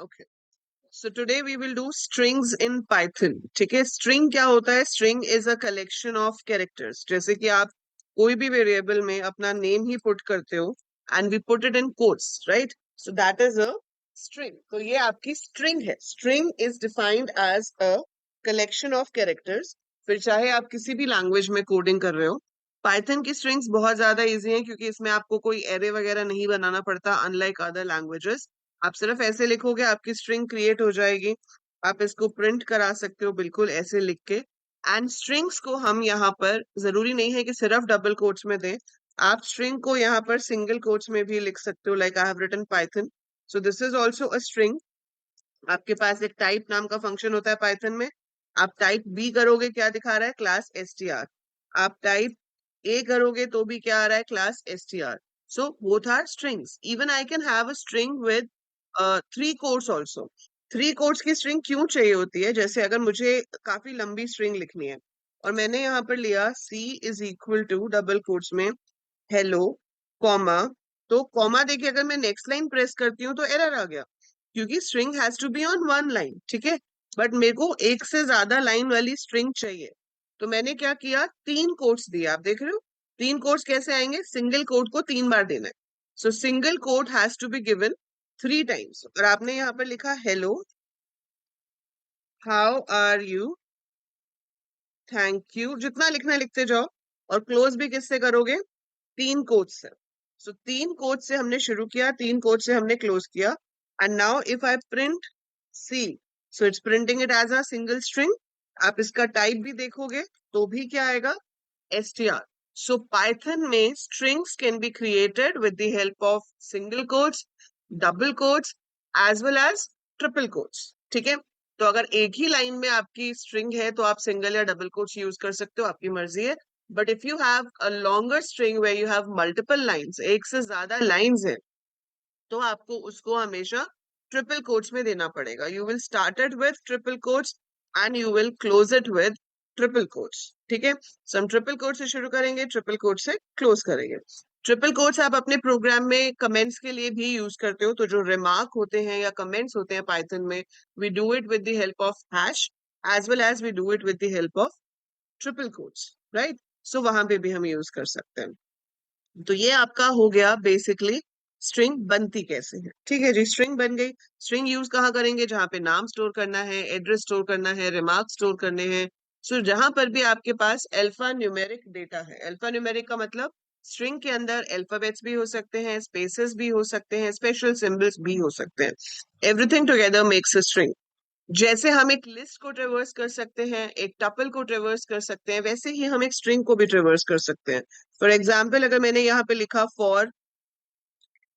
Okay, so today we will do strings in Python. ठीक है, string क्या होता है? String is a collection of characters. जैसे कि आप कोई भी वेरिएबल में अपना नेम ही पुट करते हो and we put it in quotes, right? So that is a string. तो ये आपकी स्ट्रिंग है। String is defined as a collection of characters. फिर चाहे आप किसी भी लैंग्वेज में कोडिंग कर रहे हो, पाइथन की स्ट्रिंग्स बहुत ज्यादा इजी हैं क्योंकि इसमें आपको कोई एरे वगैरह नहीं बनाना पड़ता, अनलाइक अदर लैंग्वेजेस। आप सिर्फ ऐसे लिखोगे, आपकी स्ट्रिंग क्रिएट हो जाएगी। आप इसको प्रिंट करा सकते हो बिल्कुल ऐसे लिख के। एंड स्ट्रिंग्स को हम यहाँ पर जरूरी नहीं है कि सिर्फ डबल कोट्स में दें। आप स्ट्रिंग को यहाँ पर सिंगल कोट्स में भी लिख सकते हो, like I have written Python, so this is also a string. आपके पास एक टाइप नाम का फंक्शन होता है पाइथन में। आप टाइप बी करोगे, क्या दिखा रहा है? Class STR. आप टाइप ए करोगे तो भी क्या आ रहा है? Class STR. So both are strings. Even I can have a string with 3 quotes also. 3 quotes की स्ट्रिंग क्यों चाहिए होती है? जैसे अगर मुझे काफी लंबी स्ट्रिंग लिखनी है और मैंने यहाँ पर लिया C is equal to double quotes में हेलो कॉमा, तो कॉमा देखिए अगर मैं नेक्स्ट लाइन प्रेस करती हूँ तो एरर आ गया क्योंकि string has to be on one line. ठीक है, बट मेरे को एक से ज्यादा लाइन वाली स्ट्रिंग चाहिए, तो मैंने क्या किया? 3 कोट्स दिए। आप देख रहे हो 3 कोट्स कैसे आएंगे? सिंगल कोट को 3 बार देना है। So single quote has to be given 3 times. और आपने यहाँ पर लिखा hello, how are you, thank you, जितना लिखना है लिखते जाओ। और क्लोज भी किससे करोगे? 3 कोट्स से। सो 3 कोट्स से हमने शुरू किया, 3 कोट्स से हमने क्लोज किया। And now if I print C, so it's printing it as a single string. आप इसका टाइप भी देखोगे तो भी क्या आएगा? str. So Python में strings can be created with the help of single quotes, double quotes, as well as triple quotes. ठीक है, तो अगर एक ही लाइन में आपकी स्ट्रिंग है तो आप सिंगल या डबल कोट्स यूज कर सकते हो, आपकी मर्जी है। But if you have a longer string where you have multiple lines, एक से ज्यादा लाइंस है, तो आपको उसको हमेशा ट्रिपल कोट्स में देना पड़ेगा। You will start it with triple quotes and you will close it with triple quotes. ठीक है, सो हम ट्रिपल कोट से शुरू करेंगे, ट्रिपल कोट से क्लोज करेंगे। ट्रिपल कोट्स आप अपने प्रोग्राम में कमेंट्स के लिए भी यूज करते हो, तो जो रिमार्क होते हैं या कमेंट्स होते हैं पाइथन में, we do it with the help of hash as well as we do it with the help of triple quotes, right? So वहां पे भी हम यूज कर सकते हैं। तो ये आपका हो गया बेसिकली स्ट्रिंग बनती कैसे है। ठीक है जी, स्ट्रिंग बन गई। स्ट्रिंग यूज कहाँ करेंगे? जहां पे नाम स्टोर करना है, एड्रेस स्टोर करना है, रिमार्क स्टोर करने हैं। सो जहां पर भी आपके पास अल्फा न्यूमेरिक डेटा है, अल्फा न्यूमेरिक का मतलब स्ट्रिंग के अंदर अल्फाबेट्स भी हो सकते हैं, स्पेसेस भी हो सकते हैं, स्पेशल सिंबल्स भी हो सकते हैं। Everything together makes a string. जैसे हम एक लिस्ट को ट्रेवर्स कर सकते हैं, एक टपल को ट्रेवर्स कर सकते हैं, वैसे ही हम एक स्ट्रिंग को भी ट्रेवर्स कर सकते हैं। फॉर एग्जाम्पल, अगर मैंने यहाँ पे लिखा फॉर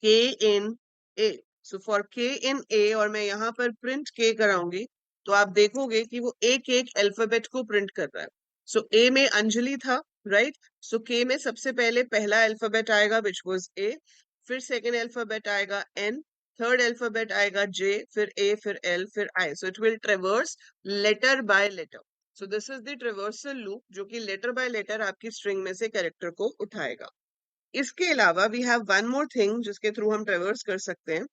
के इन ए, सो फॉर के इन ए, और मैं यहाँ पर प्रिंट के कराऊंगी, तो आप देखोगे कि वो एक एक अल्फाबेट को प्रिंट कर रहा है। सो ए में अंजलि था, राइट? सो के में सबसे पहले पहला अल्फाबेट आएगा विच वाज ए, फिर सेकेंड अल्फाबेट आएगा एन, थर्ड अल्फाबेट आएगा जे, फिर ए, फिर एल, फिर I. So it will traverse letter by letter. So this is the traversal loop जो कि लेटर बाय लेटर आपकी स्ट्रिंग में से कैरेक्टर को उठाएगा। इसके अलावा we have one more thing जिसके थ्रू हम ट्रेवर्स कर सकते हैं।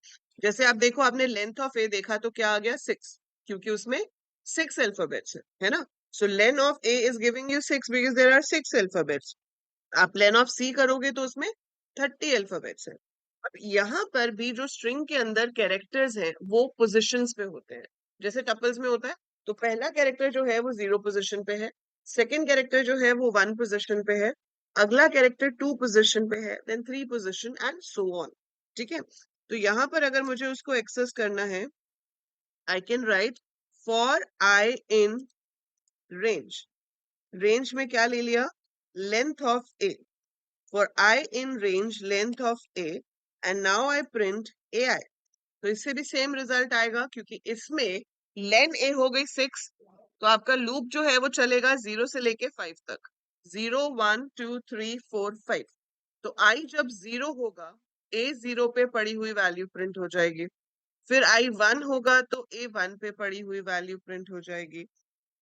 जैसे आप देखो, आपने लेंथ ऑफ ए देखा तो क्या आ गया? 6, क्योंकि उसमें 6 अल्फाबेट्स है ना? So len of A is giving you 6 because there are 6 alphabets. आप लेन ऑफ सी करोगे तो उसमें 30 अल्फाबेट्स है। अब यहाँ पर भी जो स्ट्रिंग के अंदर कैरेक्टर्स हैं वो पोजिशंस पे होते हैं, जैसे टपल्स में होता है। तो पहला कैरेक्टर जो है वो 0 पोजिशन पे है, सेकेंड कैरेक्टर जो है वो 1 पोजिशन पे है, अगला कैरेक्टर 2 पोजिशन पे है, then 3 position and so on. ठीक है, तो यहाँ पर अगर मुझे उसको एक्सेस करना है, I can write for I in range. Range में क्या ले लिया? Length of A. For I in range length of A, and now I print AI. तो इससे भी सेम रिजल्ट आएगा क्योंकि इसमें लेन ए हो गई 6, तो आपका लूप जो है वो चलेगा 0 से लेके 5 तक। 0 1 2 3 4 5। तो आई जब 0 होगा, ए 0 पे पड़ी हुई वैल्यू प्रिंट हो जाएगी। फिर आई 1 होगा तो ए 1 पे पड़ी हुई वैल्यू प्रिंट हो जाएगी।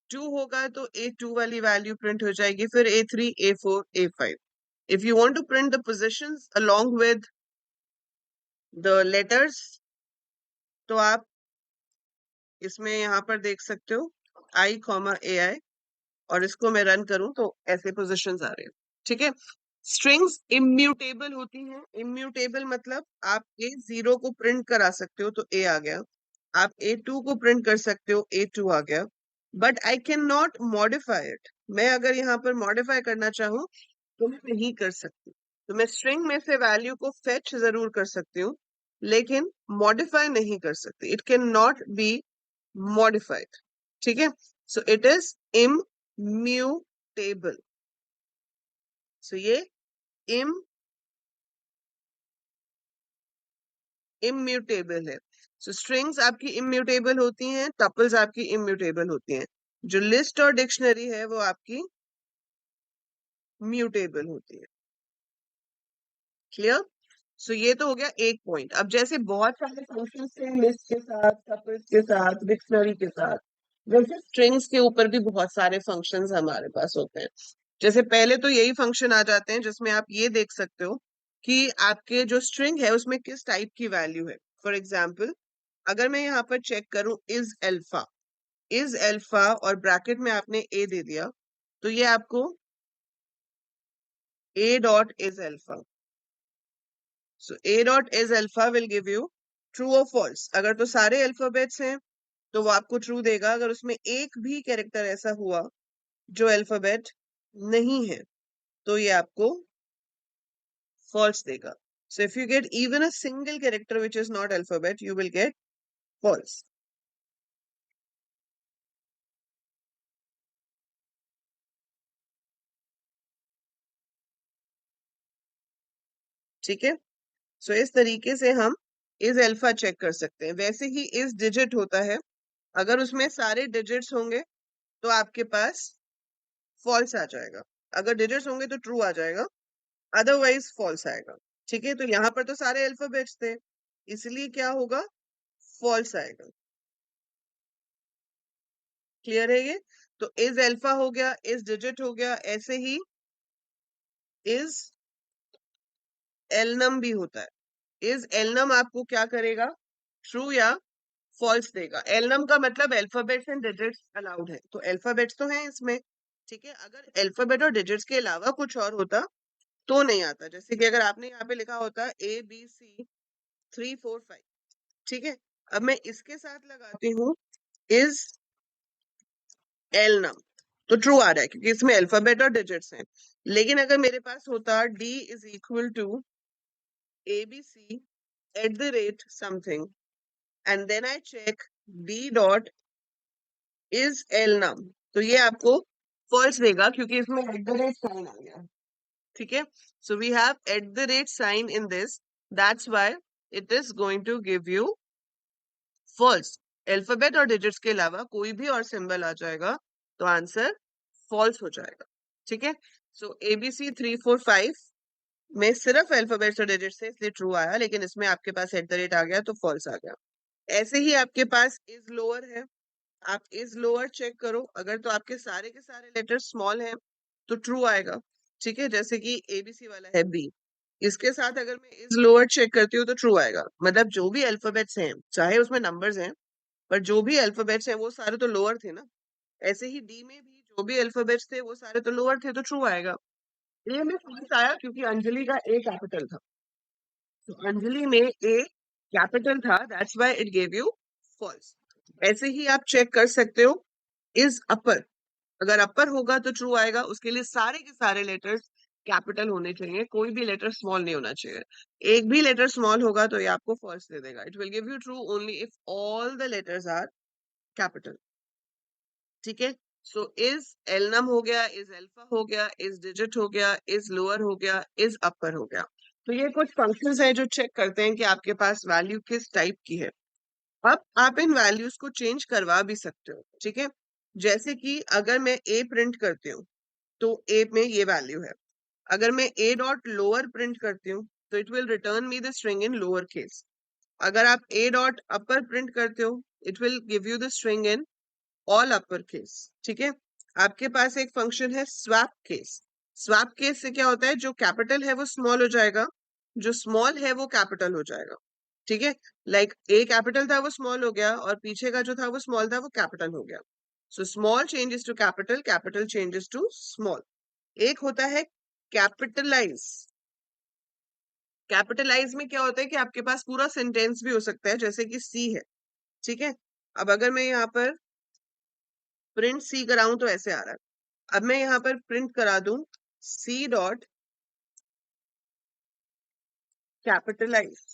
2 होगा तो ए 2 वाली वैल्यू प्रिंट हो जाएगी, फिर ए 3 ए 4 ए 5। If you want to print the positions along with the letters, तो आप इसमें यहाँ पर देख सकते हो i, ai, और इसको मैं रन करूं तो ऐसे पोजीशंस आ रहे हैं। ठीक है, स्ट्रिंग्स इम्यूटेबल होती हैं। इम्यूटेबल मतलब आप ए जीरो को प्रिंट करा सकते हो तो ए आ गया, आप A2 को प्रिंट कर सकते हो, A2 आ गया, but I can not modify it. मैं अगर यहाँ पर मॉडिफाई करना चाहूँ तो मैं नहीं कर सकती। तो मैं स्ट्रिंग में से वैल्यू को फेच जरूर कर सकती हूँ, लेकिन मॉडिफाई नहीं कर सकती। It can not be modified. ठीक है, सो इट इज इम्यूटेबल। सो ये इम्यूटेबल है। सो स्ट्रिंग्स आपकी इम्यूटेबल होती हैं, टपल्स आपकी इम्यूटेबल होती हैं। जो लिस्ट और डिक्शनरी है वो आपकी म्यूटेबल होती है। क्लियर? सो ये तो हो गया एक पॉइंट। अब जैसे बहुत सारे फंक्शंस थे लिस्ट के साथ, टपल्स के साथ, डिक्शनरी के साथ, वैसे स्ट्रिंग्स के ऊपर भी बहुत सारे फंक्शंस हमारे पास होते हैं। जैसे पहले तो यही फंक्शन आ जाते हैं जिसमें आप ये देख सकते हो कि आपके जो स्ट्रिंग है उसमें किस टाइप की वैल्यू है। फॉर एग्जाम्पल, अगर मैं यहाँ पर चेक करूं इज अल्फा और ब्रैकेट में आपने ए दे दिया, तो ये आपको a dot is alpha. So a dot is alpha will give you true or false. अगर तो सारे अल्फाबेट्स हैं तो वो आपको ट्रू देगा। अगर उसमें एक भी कैरेक्टर ऐसा हुआ जो अल्फाबेट नहीं है तो ये आपको false देगा। So if you get even a single character which is not alphabet, you will get false. ठीक है, सो इस तरीके से हम इज अल्फा चेक कर सकते हैं। वैसे ही इज डिजिट होता है, अगर उसमें सारे डिजिट्स होंगे तो आपके पास फॉल्स आ जाएगा। अगर डिजिट्स होंगे तो ट्रू आ जाएगा, अदरवाइज फॉल्स आएगा। ठीक है, तो यहाँ पर तो सारे अल्फाबेट्स थे, इसलिए क्या होगा, फॉल्स आएगा। क्लियर है ये? तो इज अल्फा हो गया, इज डिजिट हो गया, ऐसे ही इज एलनम भी होता है। इज एलनम आपको क्या करेगा, ट्रू या फॉल्स देगा। एलनम का मतलब अल्फाबेट्स एंड डिजिट्स अलाउड है, तो अल्फाबेट्स तो हैं इसमें। ठीक है, अगर अल्फाबेट और डिजिट्स के अलावा कुछ और होता तो नहीं आता। जैसे कि अगर आपने यहाँ पे लिखा होता ABC345, ठीक है, अब मैं इसके साथ लगाती हूँ इज एलनम, तो ट्रू आ रहा है क्योंकि इसमें अल्फाबेट और डिजिट्स हैं। लेकिन अगर मेरे पास होता D is equal to ABC at the rate something and then I check D dot is alnum, तो ये आपको फॉल्स देगा क्योंकि इसमें एट द रेट साइन आ गया। ठीक है, so we have at the rate sign in this, that's why it is going to give you false. Alphabet और डिजिट्स के अलावा कोई भी और सिंबल आ जाएगा तो आंसर फॉल्स हो जाएगा। ठीक है, सो ABC345 में सिर्फ अल्फाबेट्स और डिजिट्स है इसलिए ट्रू आया, लेकिन इसमें आपके पास एट द रेट आ गया तो फॉल्स आ गया। ऐसे ही आपके पास इज लोअर है, आप इज लोअर चेक करो, अगर तो आपके सारे के सारे लेटर स्मॉल हैं तो ट्रू आएगा। ठीक है, जैसे कि ABC वाला है B, इसके साथ अगर मैं इज लोअर चेक करती हूँ तो ट्रू आएगा। मतलब जो भी अल्फाबेट्स हैं, चाहे उसमें नंबर्स हैं, पर जो भी अल्फाबेट्स हैं वो सारे तो लोअर थे ना। ऐसे ही डी में भी जो भी अल्फाबेट्स थे वो सारे तो लोअर थे तो ट्रू आएगा। ए में फॉल्स आया क्योंकि अंजलि का ए कैपिटल था, तो अंजलि में ए कैपिटल था, that's why it gave you false. ऐसे ही आप चेक कर सकते हो इज अपर, अगर अपर होगा तो ट्रू आएगा, उसके लिए सारे के सारे लेटर्स कैपिटल होने चाहिए, कोई भी लेटर स्मॉल नहीं होना चाहिए। एक भी लेटर स्मॉल होगा तो ये आपको फॉल्स दे देगा। It will give you true only if all the letters are capital. ठीक है, सो इज एलनम हो गया, इज अल्फा हो गया, इज डिजिट हो गया, इज लोअर हो गया, इज अपर हो गया। तो ये कुछ फंक्शंस हैं जो चेक करते हैं कि आपके पास वैल्यू किस टाइप की है। अब आप इन वैल्यूज को चेंज करवा भी सकते हो। ठीक है, जैसे कि अगर मैं ए प्रिंट करती हूँ तो ए में ये वैल्यू है। अगर मैं ए डॉट लोअर प्रिंट करती हूँ तो it will return me the string in lower case. अगर आप ए डॉट अपर प्रिंट करते हो it will give you the string in all upper case. ठीक है, आपके पास एक फंक्शन है स्वैप केस। स्वैप केस से क्या होता है, जो कैपिटल है वो स्मॉल हो जाएगा, जो स्मॉल है वो कैपिटल हो जाएगा। ठीक है, लाइक ए कैपिटल था वो स्मॉल हो गया, और पीछे का जो था वो स्मॉल था वो कैपिटल हो गया। So small changes to capital, capital changes to small. एक होता है कैपिटलाइज। कैपिटलाइज में क्या होता है कि आपके पास पूरा सेंटेंस भी हो सकता है, जैसे कि सी है, ठीक है। अब अगर मैं यहाँ पर प्रिंट सी कराऊं तो ऐसे आ रहा है। अब मैं यहाँ पर प्रिंट करा दूं सी डॉट कैपिटलाइज।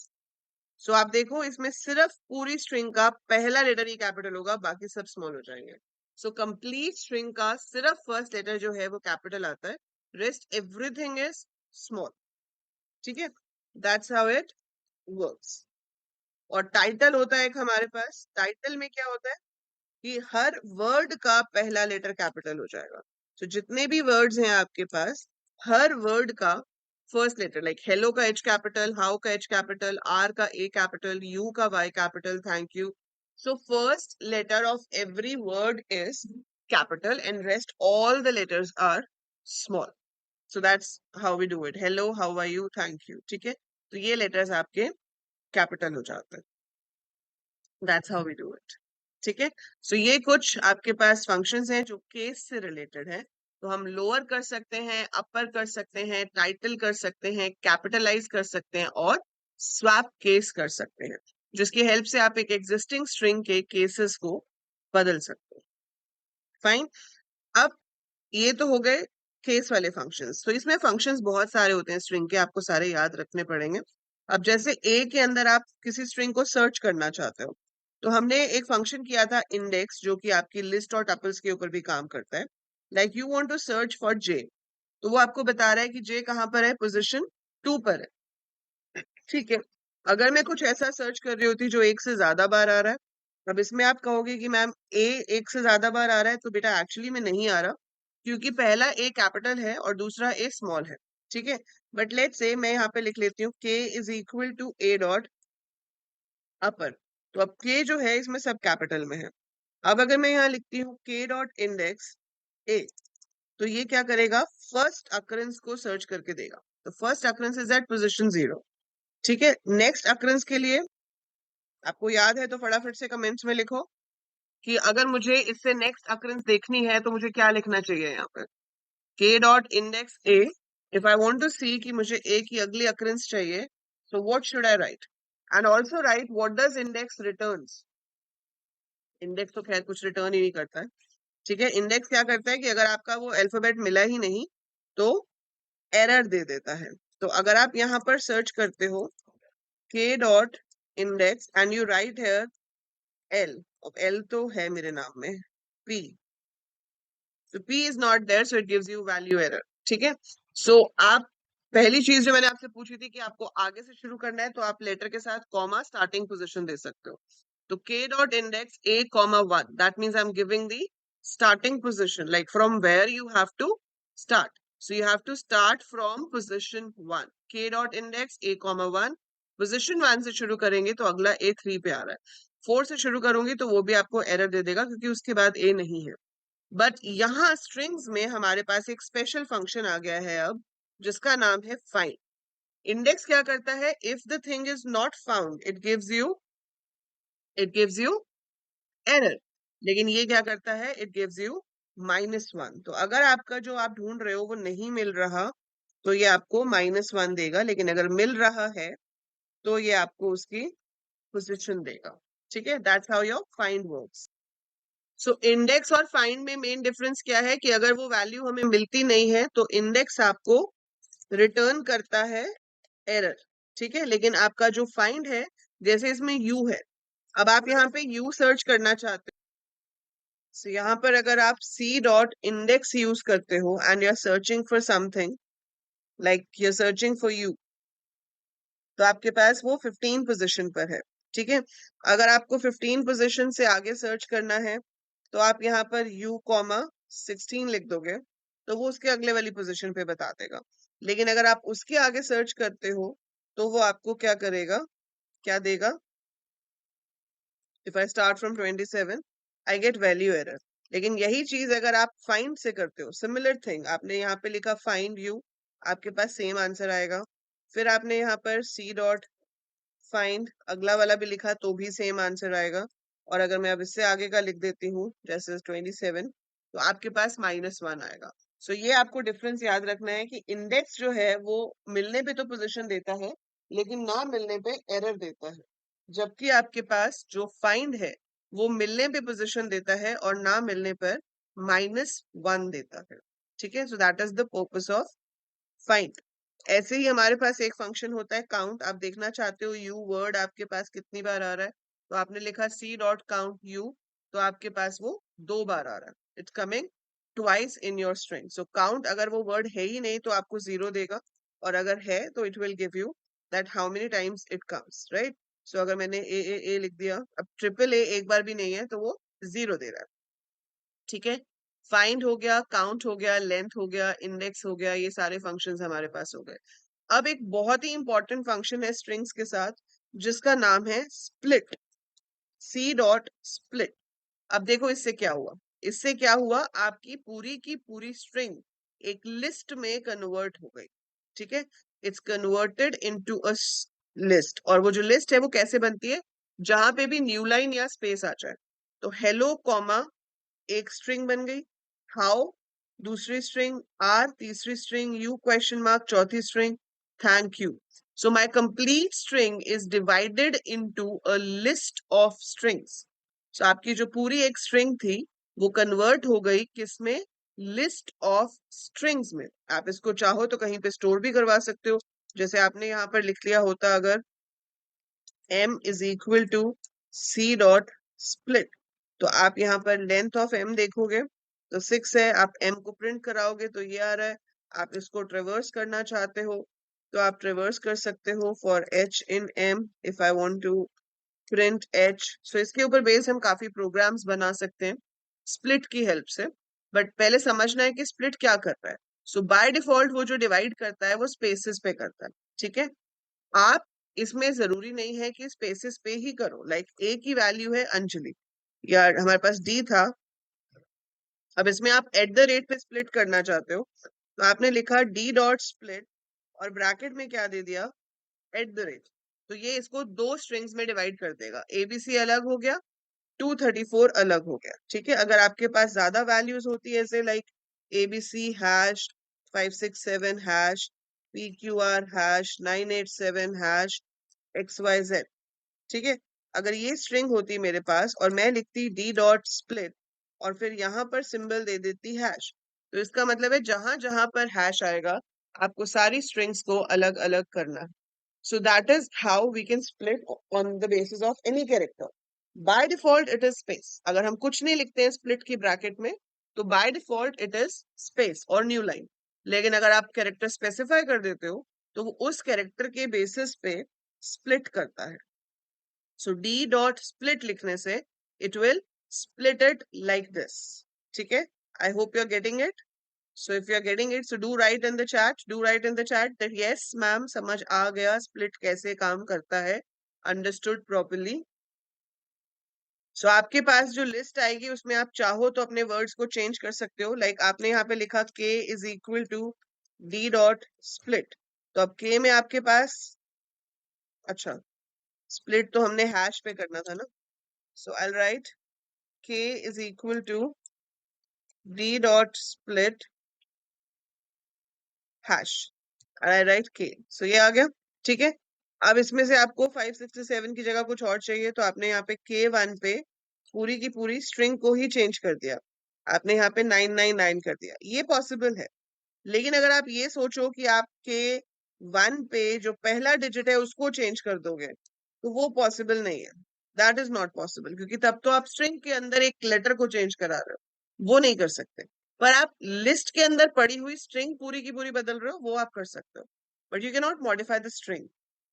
सो आप देखो इसमें सिर्फ पूरी स्ट्रिंग का पहला लेटर ही कैपिटल होगा, बाकी सब स्मॉल हो जाएंगे। सो कंप्लीट स्ट्रिंग का सिर्फ फर्स्ट लेटर जो है वो कैपिटल आता है, रेस्ट एवरीथिंग इज स्मॉल। ठीक है, दैट्स हाउ इट वर्क्स। और टाइटल होता है एक हमारे पास। टाइटल में क्या होता है कि हर वर्ड का पहला लेटर कैपिटल हो जाएगा। तो जितने भी वर्ड्स हैं आपके पास, हर वर्ड का फर्स्ट लेटर, लाइक हेलो का एच कैपिटल, हाउ का एच कैपिटल, आर का ए कैपिटल, यू का Y capital, thank you. So first letter of every word is capital and rest all the letters are small. So that's how we do it. Hello, how are you, thank you. ठीक है, तो ये letters आपके capital हो जाते हैं। That's how we do it. ठीक है, सो ये कुछ आपके पास फंक्शंस हैं जो केस से रिलेटेड है। तो हम लोअर कर सकते हैं, अपर कर सकते हैं, टाइटल कर सकते हैं, कैपिटलाइज कर सकते हैं, और स्वैप केस कर सकते हैं, जिसकी हेल्प से आप एक एग्जिस्टिंग स्ट्रिंग के केसेस को बदल सकते हैं। फाइन। अब ये तो हो गए केस वाले फंक्शंस। तो इसमें फंक्शंस बहुत सारे होते हैं स्ट्रिंग के, आपको सारे याद रखने पड़ेंगे। अब जैसे ए के अंदर आप किसी स्ट्रिंग को सर्च करना चाहते हो, तो हमने एक फंक्शन किया था इंडेक्स, जो कि आपकी लिस्ट और टपल्स के ऊपर भी काम करता है। Like you want to search for J, तो वो आपको बता रहा है कि जे कहाँ पर है, पोजीशन 2 पर है। ठीक है, अगर मैं कुछ ऐसा सर्च कर रही होती जो एक से ज्यादा बार आ रहा है, अब इसमें आप कहोगे कि मैम ए एक से ज्यादा बार आ रहा है, तो बेटा एक्चुअली में नहीं आ रहा, क्योंकि पहला ए कैपिटल है और दूसरा ए स्मॉल है। ठीक है, बट लेट्स से मैं यहाँ पे लिख लेती हूँ k is equal to a dot upper. तो अब k जो है इसमें सब कैपिटल में है। अब अगर मैं यहाँ लिखती हूँ k डॉट इंडेक्स ए, तो ये क्या करेगा, फर्स्ट अकरेंस को सर्च करके देगा। तो first occurrence is at position 0। ठीक है, नेक्स्ट अकरेंस के लिए आपको याद है तो फटाफट से कमेंट्स में लिखो कि अगर मुझे इससे नेक्स्ट अकरेंस देखनी है तो मुझे क्या लिखना चाहिए यहाँ पर। k dot index a, if I want to see कि मुझे a की अगली अकरेंस चाहिए, so what should I write? And also write what does index returns? Index तो खैर कुछ रिटर्न ही नहीं करता है। ठीक है, इंडेक्स क्या करता है कि अगर आपका वो अल्फाबेट मिला ही नहीं तो एरर दे देता है। तो अगर आप यहाँ पर सर्च करते हो k dot index and you write here l, अब l तो है मेरे नाम में, p, so p is not there, so it gives you value error। ठीक है, so आप पहली चीज जो मैंने आपसे पूछी थी कि आपको आगे से शुरू करना है, तो आप लेटर के साथ कॉमा स्टार्टिंग पोजीशन दे सकते हो। तो k dot index a comma 1, that means I'm giving the starting position, like from where you have to start. So you have to start from position 1, k dot index a comma 1। Position 1 से शुरू करेंगे तो अगला a 3 पे आ रहा है, 4 से शुरू करूंगी तो वो भी आपको एरर दे देगा, क्योंकि उसके बाद a नहीं है। बट यहाँ स्ट्रिंग्स में हमारे पास एक स्पेशल फंक्शन आ गया है अब, जिसका नाम है फाइंड। इंडेक्स क्या करता है, if the thing is not found it gives you error. लेकिन ये क्या करता है, इट गिव्स यू -1। तो अगर आपका जो आप ढूंढ रहे हो वो नहीं मिल रहा, तो ये आपको -1 देगा, लेकिन अगर मिल रहा है तो ये आपको उसकी पोजीशन देगा। ठीक है, that's how your find works. So index और फाइंड में मेन डिफरेंस क्या है कि अगर वो वैल्यू हमें मिलती नहीं है तो इंडेक्स आपको रिटर्न करता है एरर। ठीक है, लेकिन आपका जो फाइंड है, जैसे इसमें यू है, अब आप यहाँ पे यू सर्च करना चाहते हो, so यहाँ पर अगर आप सी डॉट इंडेक्स यूज करते हो and you are searching for something, like you are searching for you, तो आपके पास वो 15 पोजीशन पर है। ठीक है, अगर आपको 15 पोजीशन से आगे सर्च करना है, तो आप यहाँ पर u कॉमा 16 लिख दोगे, तो वो उसके अगले वाली पोजीशन पे बता देगा। लेकिन अगर आप उसके आगे सर्च करते हो तो वो आपको क्या करेगा, क्या देगा, if I start from 27 I get value error. लेकिन यही चीज अगर आप फाइंड से करते हो, सिमिलर थिंग, आपने यहाँ पे लिखा फाइंड यू, आपके पास सेम आंसर आएगा। फिर आपने यहाँ पर सी डॉट फाइंड, अगला वाला भी लिखा तो भी सेम आंसर आएगा। और अगर मैं अब इससे आगे का लिख देती हूँ जैसे 27, तो आपके पास -1 आएगा। सो ये आपको डिफरेंस याद रखना है कि इंडेक्स जो है वो मिलने पे तो पोजीशन देता है, लेकिन ना मिलने पे एरर देता है। जबकि आपके पास जो फाइंड है वो मिलने पे पोजीशन देता है और ना मिलने पर -1 देता है। ठीक है, सो that is the purpose of find. ऐसे ही हमारे पास एक फंक्शन होता है काउंट। आप देखना चाहते हो यू वर्ड आपके पास कितनी बार आ रहा है, तो आपने लिखा सी डॉट काउंट यू, तो आपके पास वो 2 बार आ रहा है। It's coming twice in your string. So count अगर वो वर्ड है ही नहीं तो आपको 0 देगा, और अगर है तो it will give you that how many times it comes, right. So अगर मैंने ए लिख दिया, अब ट्रिपल ए एक बार भी नहीं है तो वो 0 दे रहा है। ठीक है, फाइंड हो गया, काउंट हो गया, लेंथ हो गया, इंडेक्स हो गया, ये सारे फंक्शंस हमारे पास हो गए। अब एक बहुत ही इंपॉर्टेंट फंक्शन है स्ट्रिंग्स के साथ, जिसका नाम है स्प्लिट। C dot split. अब देखो इससे क्या हुआ। इससे क्या हुआ, आपकी पूरी की पूरी स्ट्रिंग एक लिस्ट में कन्वर्ट हो गई। ठीक है, it's converted into a list. और वो जो लिस्ट है वो कैसे बनती है, जहां पे भी न्यू लाइन या स्पेस आ जाए। तो हेलो कॉमा एक स्ट्रिंग बन गई, हाउ दूसरी स्ट्रिंग, आर तीसरी स्ट्रिंग, यू क्वेश्चन मार्क चौथी string, thank you. So my complete string is divided into a list of strings. सो आपकी जो पूरी एक स्ट्रिंग थी वो कन्वर्ट हो गई किसमें, लिस्ट ऑफ स्ट्रिंग्स में। आप इसको चाहो तो कहीं पे स्टोर भी करवा सकते हो, जैसे आपने यहाँ पर लिख लिया होता अगर m is equal to c dot split, तो आप यहाँ पर लेंथ ऑफ m देखोगे तो 6 है, आप m को प्रिंट कराओगे तो ये आ रहा है। आप इसको ट्रेवर्स करना चाहते हो तो आप ट्रेवर्स कर सकते हो for h in m if I want to print h। सो इसके ऊपर बेस हम काफी प्रोग्राम्स बना सकते हैं स्प्लिट की हेल्प से। बट पहले समझना है कि स्प्लिट क्या कर रहा है। सो बाय डिफॉल्ट वो जो डिवाइड करता है वो स्पेसेस पे करता है। ठीक है, आप इसमें जरूरी नहीं है कि स्पेसेस पे ही करो। लाइक ए की वैल्यू है अंजलि, या हमारे पास डी था, अब इसमें आप एट द रेट पे स्प्लिट करना चाहते हो तो आपने लिखा डी डॉट स्प्लिट और ब्रैकेट में क्या दे दिया, एट द रेट। तो ये इसको दो स्ट्रिंग्स में डिवाइड कर देगा, एबीसी अलग हो गया, 234 अलग हो गया। ठीक है, अगर आपके पास ज्यादा वैल्यूज होती है ऐसे like ABC hash 567 hash PQR hash 987 hash XYZ, ठीक है, अगर ये स्ट्रिंग होती मेरे पास और मैं लिखती डी डॉट स्प्लिट और फिर यहाँ पर सिंबल दे देती हैश, तो इसका मतलब है जहां जहां पर हैश आएगा आपको सारी स्ट्रिंग्स को अलग अलग करना है। So that is how we can split on the basis of any character. By default it is space. अगर हम कुछ नहीं लिखते हैं split की ब्रैकेट में तो by default it is space और new line। लेकिन अगर आप कैरेक्टर स्पेसिफाई कर देते हो तो वो उस कैरेक्टर के बेसिस पे स्प्लिट करता है। So d dot split लिखने से it will split it like this। ठीक है, I hope you're getting it। So if you are getting it, so do write in the chat. Do write in the chat that yes, ma'am, समझ आ गया split कैसे काम करता है, understood properly। So आपके पास जो लिस्ट आएगी उसमें आप चाहो तो अपने वर्ड्स को चेंज कर सकते हो। लाइक आपने यहाँ पे लिखा k is equal to d dot split, तो अब k में आपके पास, अच्छा split तो हमने हैश पे करना था ना, so I'll write k is equal to d dot split hash, I right के। सो ये आ गया। ठीक है, अब इसमें से आपको 567 की जगह कुछ और चाहिए तो आपने यहाँ पे K1 पे पूरी की पूरी स्ट्रिंग को ही चेंज कर दिया, आपने यहाँ पे 999 कर दिया। ये पॉसिबल है, लेकिन अगर आप ये सोचो कि आप K1 पे जो पहला डिजिट है उसको चेंज कर दोगे तो वो पॉसिबल नहीं है। दैट इज नॉट पॉसिबल, क्योंकि तब तो आप स्ट्रिंग के अंदर एक लेटर को चेंज करा रहे हो, वो नहीं कर सकते। पर आप लिस्ट के अंदर पड़ी हुई स्ट्रिंग पूरी की पूरी बदल रहे हो, वो आप कर सकते हो, but you can not modify the string.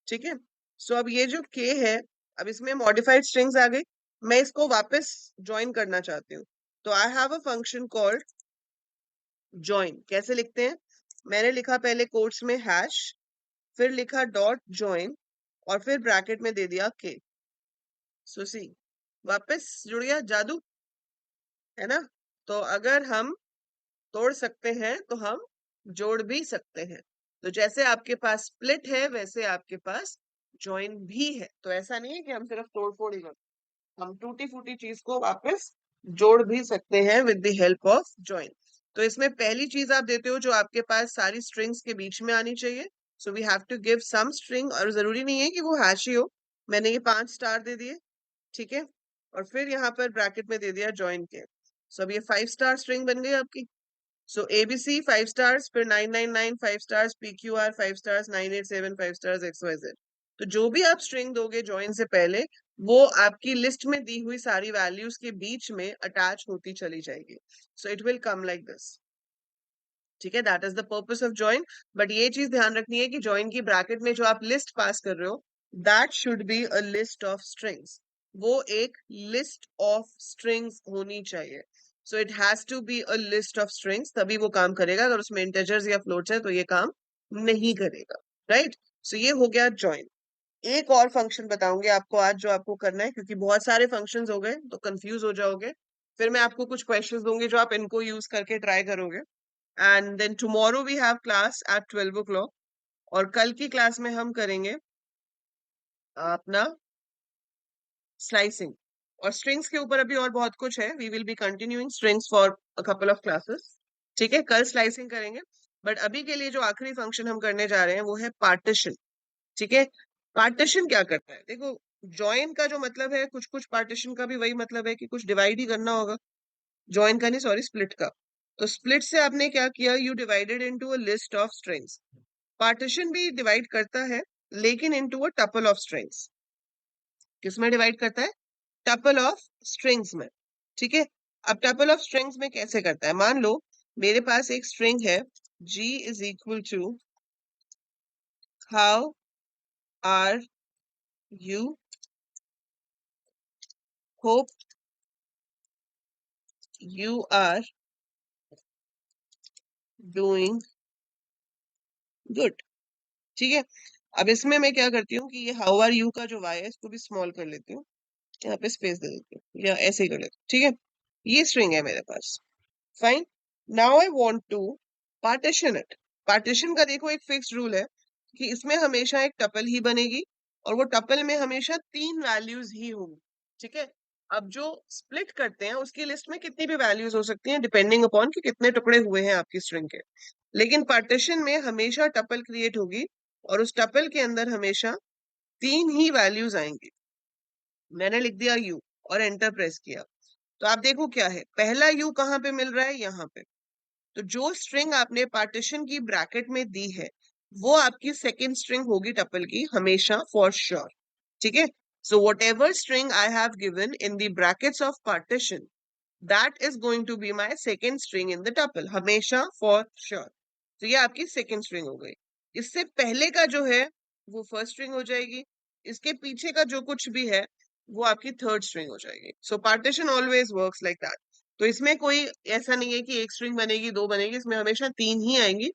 ठीक है, सो अब ये जो के है, अब इसमें मॉडिफाइड स्ट्रिंग्स आ गई, मैं इसको वापस ज्वाइन करना चाहती हूँ। तो I have a function called join. कैसे लिखते हैं, मैंने लिखा पहले कोट्स में हैश, फिर लिखा डॉट ज्वाइन और फिर ब्रैकेट में दे दिया के। सो सी, वापस जुड़ गया जादू, है ना। तो अगर हम तोड़ सकते हैं तो हम जोड़ भी सकते हैं। तो जैसे आपके पास स्प्लिट है वैसे आपके पास ज्वाइन भी है। तो ऐसा नहीं है कि हम सिर्फ तोड़ फोड़ ही करते, हम टूटी फूटी चीज को वापस जोड़ भी सकते हैं with the help of join. तो इसमें पहली चीज आप देते हो जो आपके पास सारी स्ट्रिंग्स के बीच में आनी चाहिए। So we have to give some string, और जरूरी नहीं है कि वो हैश ही हो। मैंने ये 5 स्टार दे दिए, ठीक है, और फिर यहाँ पर ब्रैकेट में दे दिया ज्वाइन के। सो अब ये 5 स्टार स्ट्रिंग बन गई आपकी। सो एबीसी 5 स्टार्स, फिर 999 5 stars, PQR 5 stars, 987 5 stars, XYZ। तो जो भी आप स्ट्रिंग दोगे ज्वाइन से पहले, वो आपकी लिस्ट में दी हुई सारी वैल्यूज के बीच में अटैच होती चली जाएगी। सो it will come like this, ठीक है। That is the purpose of join. But ये चीज ध्यान रखनी है कि ज्वाइन की ब्रैकेट में जो आप लिस्ट पास कर रहे हो, that should be a list of strings. वो एक लिस्ट ऑफ स्ट्रिंग्स होनी चाहिए। So it has to be a list of strings, तभी वो काम करेगा। अगर उसमें इंटेजर्स या फ्लोट्स है तो ये काम नहीं करेगा, राइट। सो ये हो गया ज्वाइन। एक और फंक्शन बताऊंगी आपको आज जो आपको करना है, क्योंकि बहुत सारे फंक्शंस हो गए तो कंफ्यूज हो जाओगे। फिर मैं आपको कुछ क्वेश्चंस दूंगी जो आप इनको यूज करके ट्राई करोगे। And then tomorrow we have class at 12 o'clock, और कल की क्लास में हम करेंगे अपना स्लाइसिंग। और स्ट्रिंग्स के ऊपर अभी और बहुत कुछ है, we will be continuing strings for a couple of classes, ठीक है। कल स्लाइसिंग करेंगे, बट अभी के लिए जो आखिरी फंक्शन हम करने जा रहे हैं वो है पार्टीशन, ठीक है। पार्टीशन क्या करता है, देखो, जॉइन का जो मतलब है, कुछ कुछ पार्टीशन का भी वही मतलब है कि कुछ डिवाइड ही करना होगा। जॉइन का नहीं, सॉरी, स्प्लिट का। तो स्प्लिट से आपने क्या किया, you divided into a list of strings. Partition भी डिवाइड करता है, लेकिन into a tuple of strings. किसमें डिवाइड करता है, टपल ऑफ स्ट्रिंग्स में, ठीक है। अब टपल ऑफ स्ट्रिंग्स में कैसे करता है, मान लो मेरे पास एक स्ट्रिंग है, g is equal to how are you, hope you are doing good, ठीक है। अब इसमें मैं क्या करती हूँ कि ये हाउ आर यू का जो वाई है इसको भी स्मॉल कर लेती हूँ, यहाँ पे स्पेस दे देती हूँ, या ऐसे ही कर लेती हूँ, ठीक है। ये स्ट्रिंग है मेरे पास, fine. Now I want to partition it. Partition का देखो एक फिक्स्ड रूल है कि इसमें हमेशा एक टपल ही बनेगी, और वो टपल में हमेशा 3 वैल्यूज ही होंगी, ठीक है। अब जो स्प्लिट करते हैं उसकी लिस्ट में कितनी भी वैल्यूज हो सकती हैं, डिपेंडिंग अपॉन कि कितने टुकड़े हुए हैं आपकी स्ट्रिंग के। लेकिन पार्टीशन में हमेशा टपल क्रिएट होगी, और उस टपल के अंदर हमेशा 3 ही वैल्यूज आएंगी। मैंने लिख दिया यू और एंटर प्रेस किया, तो आप देखो क्या है, पहला यू कहाँ पे मिल रहा है, यहाँ पे। तो जो स्ट्रिंग आपने पार्टीशन की ब्रैकेट में दी है, वो आपकी सेकेंड स्ट्रिंग होगी टपल की, हमेशा, फॉर श्योर, ठीक है। So whatever string I have given in the brackets of partition, that is going to be my second string in the tuple, हमेशा, फॉर श्योर। तो ये आपकी सेकेंड स्ट्रिंग हो गई। इससे पहले का जो है वो फर्स्ट स्ट्रिंग हो जाएगी, इसके पीछे का जो कुछ भी है वो आपकी थर्ड स्ट्रिंग हो जाएगी। So partition always works like that. तो इसमें कोई ऐसा नहीं है कि एक स्ट्रिंग बनेगी, दो बनेगी, इसमें हमेशा 3 ही आएंगी,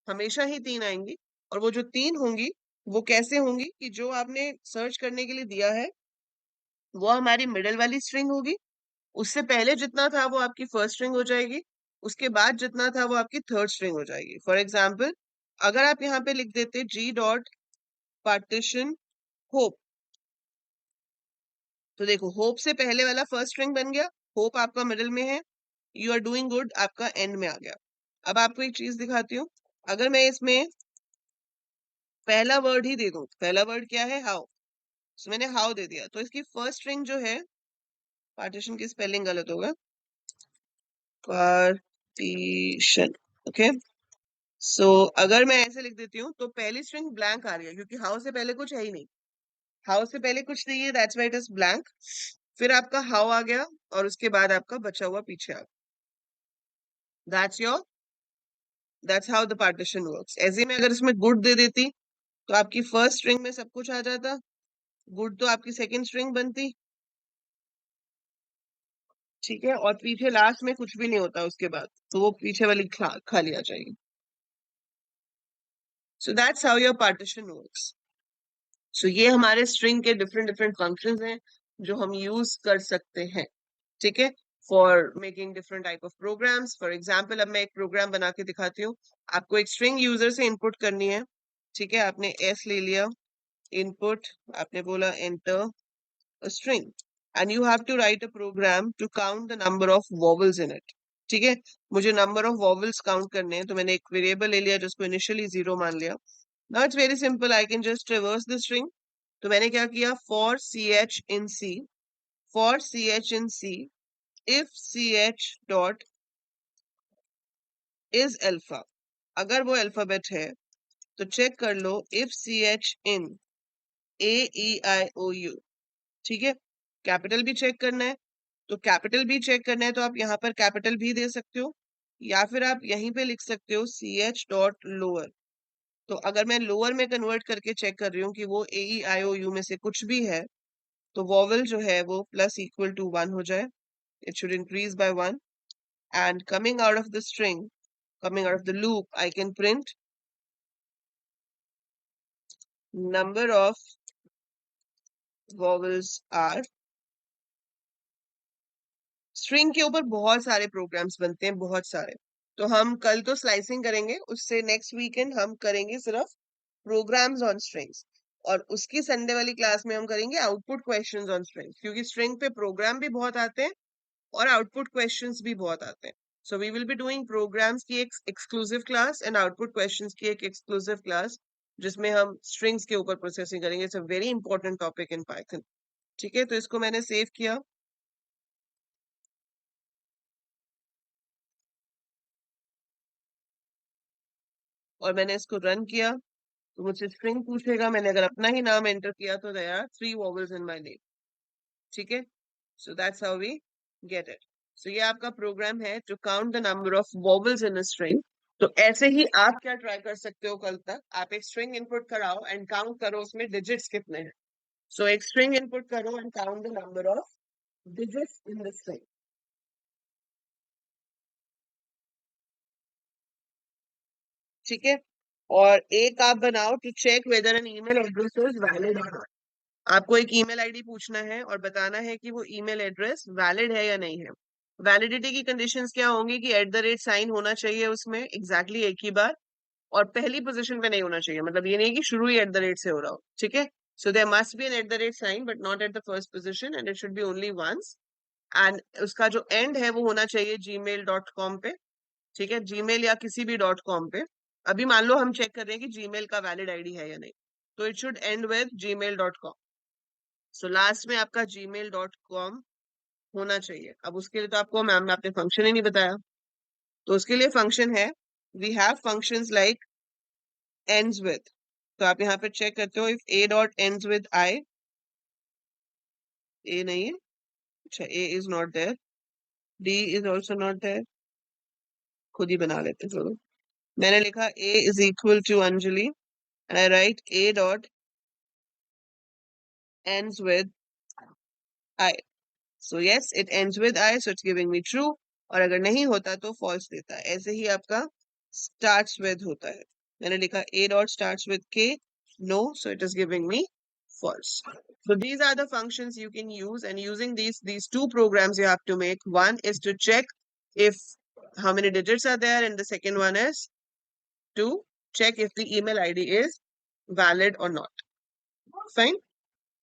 हमेशा ही 3 आएंगी। और वो जो 3 होंगी वो कैसे होंगी कि जो आपने सर्च करने के लिए दिया है वो हमारी मिडल वाली स्ट्रिंग होगी, उससे पहले जितना था वो आपकी फर्स्ट स्ट्रिंग हो जाएगी, उसके बाद जितना था वो आपकी थर्ड स्ट्रिंग हो जाएगी। फॉर एग्जाम्पल, अगर आप यहाँ पे लिख देते जी डॉट पार्टीशन होप, तो देखो होप से पहले वाला फर्स्ट स्ट्रिंग बन गया, होप आपका मिडिल में है, यू आर डूइंग गुड आपका एंड में आ गया। अब आपको एक चीज दिखाती हूँ, अगर मैं इसमें पहला वर्ड ही दे दूं, पहला वर्ड क्या है, हाउ, तो मैंने हाउ दे दिया, तो इसकी फर्स्ट स्ट्रिंग जो है, पार्टीशन की स्पेलिंग गलत होगा, पार्टीशन, ओके। सो अगर मैं ऐसे लिख देती हूँ तो पहली स्ट्रिंग ब्लैंक आ रही है, क्योंकि हाउ से पहले कुछ है ही नहीं, हाउ से पहले कुछ नहीं है, that's why it is blank. फिर आपका हाउ आ गया, और उसके बाद आपका बचा हुआ पीछे आ गया। That's your, that's how the partition works. ऐसे में अगर इसमें गुड दे देती तो आपकी फर्स्ट स्ट्रिंग में सब कुछ आ जाता, गुड तो आपकी सेकेंड स्ट्रिंग बनती, ठीक है, और पीछे लास्ट में कुछ भी नहीं होता उसके बाद, तो वो पीछे वाली खाली आ जाएगी। So that's how your partition works. So ये हमारे स्ट्रिंग के डिफरेंट डिफरेंट फंक्शंस हैं जो हम यूज कर सकते हैं, ठीक है, for making different type of programs. For example, अब मैं एक प्रोग्राम बना के दिखाती हूँ। आपको एक स्ट्रिंग यूजर से इनपुट करनी है, ठीक है, आपने एस ले लिया, input, आपने बोला enter a string and you have to write a program to count the number of vowels in it. ठीक है, मुझे number of vowels count करने हैं, तो मैंने एक variable ले लिया जिसको initially 0 मान लिया. Now it's very simple, I can just traverse the string. तो मैंने क्या किया, for ch in c, for ch in c, if ch dot is alpha, अगर वो अल्फाबेट है तो चेक कर लो if ch in a e i o u. ठीक है, कैपिटल भी चेक करना है, तो कैपिटल भी चेक करना है तो आप यहाँ पर कैपिटल भी दे सकते हो, या फिर आप यहीं पे लिख सकते हो ch डॉट लोअर. तो अगर मैं लोअर में कन्वर्ट करके चेक कर रही हूँ कि वो ए ई आई ओ यू में से कुछ भी है, तो वॉवल जो है वो प्लस इक्वल टू 1 हो जाए. It should increase by 1 and coming out of the string, coming out of the loop, I can print number of vowels are. String के ऊपर बहुत सारे प्रोग्राम्स बनते हैं, बहुत सारे. तो हम कल तो स्लाइसिंग करेंगे, उससे नेक्स्ट वीकेंड हम करेंगे सिर्फ प्रोग्राम्स ऑन स्ट्रिंग्स, और उसकी संडे वाली क्लास में हम करेंगे आउटपुट क्वेश्चंस ऑन स्ट्रिंग्स, क्योंकि स्ट्रिंग पे प्रोग्राम भी बहुत आते हैं और आउटपुट क्वेश्चंस भी बहुत आते हैं. So we will be doing programs की एक exclusive class and output questions की एक एक्सक्लूसिव क्लास, जिसमें हम स्ट्रिंग्स के ऊपर प्रोसेसिंग करेंगे. It's a very important topic in Python. ठीक है, तो इसको मैंने सेव किया और मैंने इसको रन किया, तो मुझसे स्ट्रिंग पूछेगा. मैंने अगर अपना ही नाम एंटर किया तो there are 3 vowels in my name. ठीक है, so that's how we get it. So ये आपका प्रोग्राम है to count the number of vowels in a string. तो ऐसे ही आप क्या ट्राई कर सकते हो, कल तक आप एक स्ट्रिंग इनपुट कराओ एंड काउंट करो उसमें डिजिट्स कितने हैं. सो एक स्ट्रिंग इनपुट करो and count the number of digits in the string. ठीक है, और एक आप बनाओ to check whether an email address is valid और नॉट. आपको एक ईमेल आईडी पूछना है और बताना है कि वो ईमेल एड्रेस वैलिड है या नहीं है. वैलिडिटी की कंडीशंस क्या होंगी कि एट द रेट साइन होना चाहिए उसमें एग्जैक्टली एक ही बार, और पहली पोजीशन पे नहीं होना चाहिए, मतलब ये नहीं कि शुरू ही एट द रेट से हो रहा हो. ठीक है, so there must be an at the rate sign but not at the first position and it should be only once. And उसका जो एंड है वो होना चाहिए gmail.com पे. ठीक है, जीमेल या किसी भी .com पे. अभी मान लो हम चेक कर रहे हैं कि जीमेल का वैलिड आईडी है या नहीं, तो it should and with gmail.com. So last में आपका gmail.com होना चाहिए. अब उसके लिए तो आपको मैम ने आपने फंक्शन ही नहीं बताया, तो उसके लिए फंक्शन है, we have functions like ends with. तो आप यहाँ पे चेक करते हो, if a dot ends with I, a नहीं है, अच्छा a is not there, d is also not there, खुद ही बना लेते हैं चलो. मैंने लिखा a is equal to Anjali and I write a dot ends with I. So yes, it ends with I, so it's giving me true. और अगर नहीं होता तो false देता है. ऐसे ही आपका starts with होता है. मैंने लिखा a dot starts with k, no, so it is giving me false. So these are the functions you can use, and using these two programs you have to make. One is to check if how many digits are there, and the second one is to check if the email ID is valid or not. Fine.